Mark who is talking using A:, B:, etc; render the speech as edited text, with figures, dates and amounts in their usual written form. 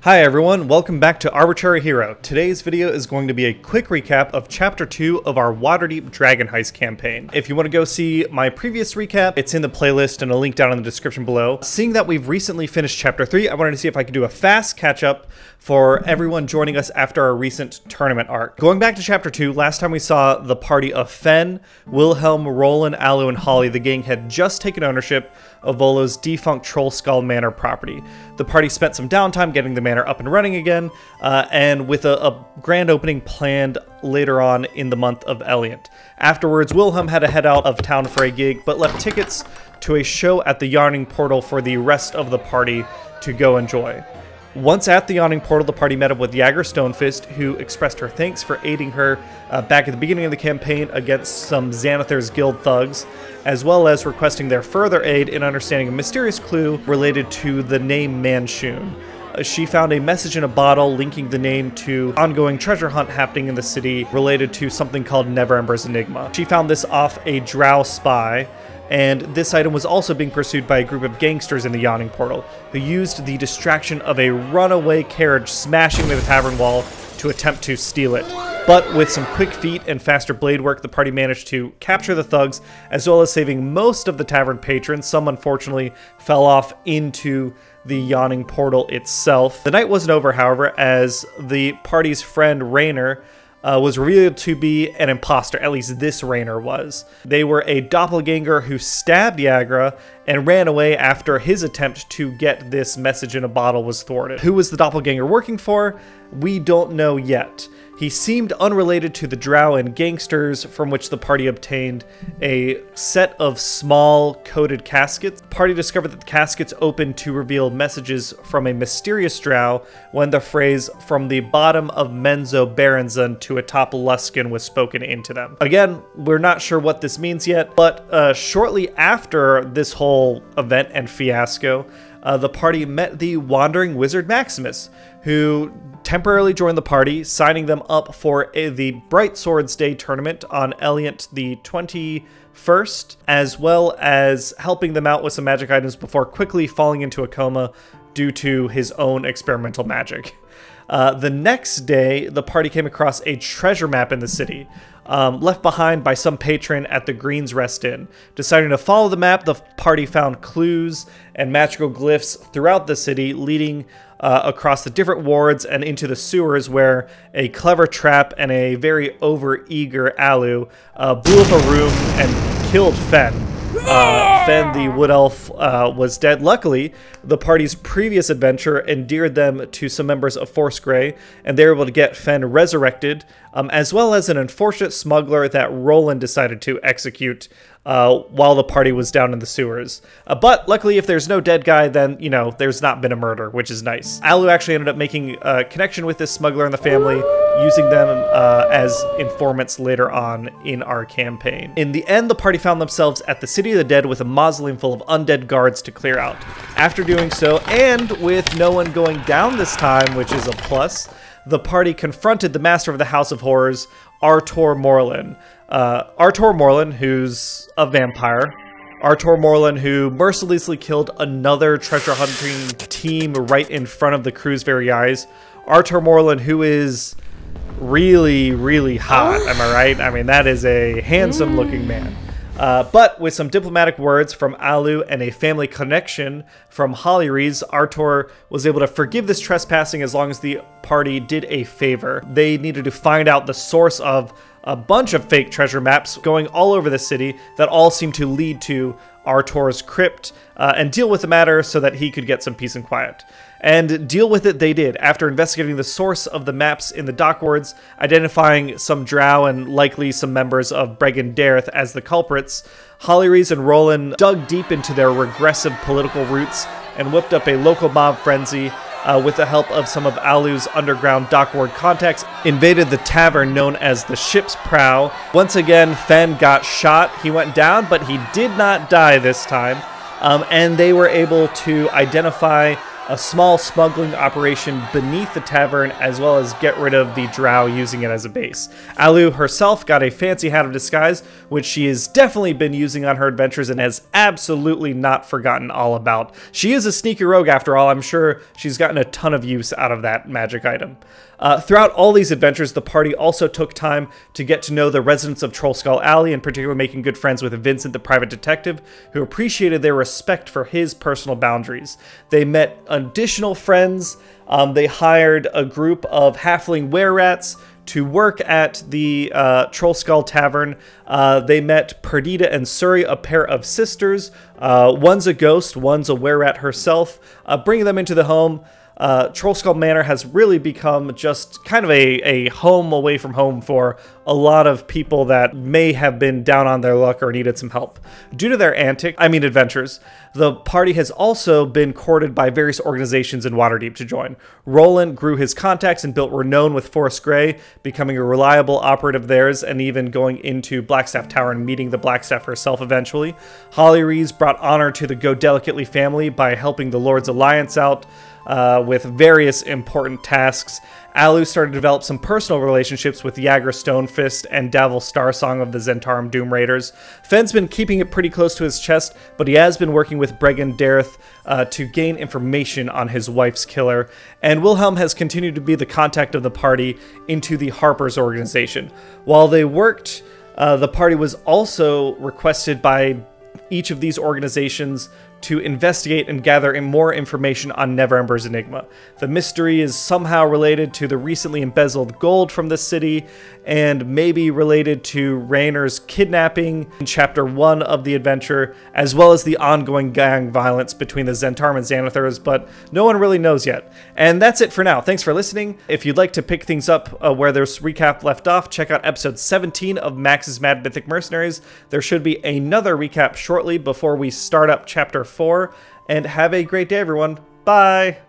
A: Hi everyone, welcome back to Arbitrary Hero. Today's video is going to be a quick recap of Chapter 2 of our Waterdeep Dragon Heist campaign. If you want to go see my previous recap, it's in the playlist and a link down in the description below. Seeing that we've recently finished Chapter 3, I wanted to see if I could do a fast catch-up for everyone joining us after our recent tournament arc. Going back to Chapter 2, last time we saw the party of Fen, Wilhelm, Roland, Alu, and Holly. The gang had just taken ownership of Volo's defunct Troll Skull Manor property. The party spent some downtime getting the manor up and running again, and with a grand opening planned later on in the month of Elliot. Afterwards, Wilhelm had to head out of town for a gig, but left tickets to a show at the Yawning Portal for the rest of the party to go enjoy. Once at the Yawning Portal, the party met up with Jagger Stonefist, who expressed her thanks for aiding her back at the beginning of the campaign against some Xanathar's guild thugs, as well as requesting their further aid in understanding a mysterious clue related to the name Manchun. She found a message in a bottle linking the name to ongoing treasure hunt happening in the city related to something called Neverember's Enigma. She found this off a drow spy, and this item was also being pursued by a group of gangsters in the Yawning Portal, who used the distraction of a runaway carriage smashing the tavern wall to attempt to steal it. But with some quick feet and faster blade work, the party managed to capture the thugs, as well as saving most of the tavern patrons. Some unfortunately fell off into the Yawning Portal itself. The night wasn't over, however, as the party's friend Rainer was revealed to be an imposter. At least this Rainer was. They were a doppelganger who stabbed Yagra and ran away after his attempt to get this message in a bottle was thwarted. Who was the doppelganger working for? We don't know yet. He seemed unrelated to the drow and gangsters, from which the party obtained a set of small coded caskets. The party discovered that the caskets opened to reveal messages from a mysterious drow when the phrase "from the bottom of Menzo Baranzan to atop Luskin" was spoken into them. Again, we're not sure what this means yet, but shortly after this whole event and fiasco, the party met the Wandering Wizard Maximus, who temporarily joined the party, signing them up for the Bright Swords Day tournament on Elliot the 21st, as well as helping them out with some magic items before quickly falling into a coma due to his own experimental magic. The next day, the party came across a treasure map in the city, left behind by some patron at the Green's Rest Inn. Deciding to follow the map, the party found clues and magical glyphs throughout the city, leading across the different wards and into the sewers, where a clever trap and a very over-eager Alu blew up a room and killed Fen. Fen, the wood elf, was dead. Luckily, the party's previous adventure endeared them to some members of Force Grey, and they were able to get Fen resurrected, as well as an unfortunate smuggler that Roland decided to execute while the party was down in the sewers. But luckily, if there's no dead guy, then, you know, there's not been a murder, which is nice. Alu actually ended up making a connection with this smuggler and the family, using them as informants later on in our campaign. In the end, the party found themselves at the City of the Dead with a mausoleum full of undead guards to clear out. After doing so, and with no one going down this time, which is a plus, the party confronted the master of the House of Horrors, Artur Morlin. Artur Morlin, who's a vampire. Artur Morlin, who mercilessly killed another treasure hunting team right in front of the crew's very eyes. Artur Morlin, who is really, really hot, am I right? I mean, that is a handsome looking man. But with some diplomatic words from Alu and a family connection from Hollyrees, Artur was able to forgive this trespassing as long as the party did a favor. They needed to find out the source of a bunch of fake treasure maps going all over the city that all seem to lead to Artur's crypt, and deal with the matter so that he could get some peace and quiet. And deal with it they did. After investigating the source of the maps in the dock wards, identifying some drow and likely some members of Bregan Dareth as the culprits, Hollyrees and Roland dug deep into their regressive political roots and whipped up a local mob frenzy. With the help of some of Alu's underground dockward contacts, invaded the tavern known as the Ship's Prow. Once again, Fen got shot. He went down, but he did not die this time. And they were able to identify a small smuggling operation beneath the tavern, as well as get rid of the drow using it as a base. Alu herself got a fancy hat of disguise, which she has definitely been using on her adventures and has absolutely not forgotten all about. She is a sneaky rogue after all. I'm sure she's gotten a ton of use out of that magic item. Throughout all these adventures, the party also took time to get to know the residents of Trollskull Alley, in particular making good friends with Vincent, the private detective, who appreciated their respect for his personal boundaries. They met additional friends. They hired a group of halfling were-rats to work at the Trollskull Tavern. They met Perdita and Suri, a pair of sisters. One's a ghost, one's a were-rat herself, bringing them into the home. Trollskull Manor has really become just kind of a home away from home for a lot of people that may have been down on their luck or needed some help. Due to their adventures, the party has also been courted by various organizations in Waterdeep to join. Roland grew his contacts and built renown with Forest Grey, becoming a reliable operative of theirs, and even going into Blackstaff Tower and meeting the Blackstaff herself eventually. Holly Rees brought honor to the Go Delicately family by helping the Lord's Alliance out with various important tasks. Alu started to develop some personal relationships with Yager Stonefist and Davil Starsong of the Zentarum Doom Raiders. Fenn's been keeping it pretty close to his chest, but he has been working with Bregan Dareth to gain information on his wife's killer, and Wilhelm has continued to be the contact of the party into the Harper's organization. While they worked, the party was also requested by each of these organizations to investigate and gather more information on Neverember's enigma. The mystery is somehow related to the recently embezzled gold from the city, and maybe related to Raynor's kidnapping in Chapter 1 of the adventure, as well as the ongoing gang violence between the Zentarum and Xanathars, but no one really knows yet. And that's it for now. Thanks for listening. If you'd like to pick things up where this recap left off, check out episode 17 of Max's Mad Mythic Mercenaries. There should be another recap shortly before we start up Chapter 4, and have a great day, everyone. Bye!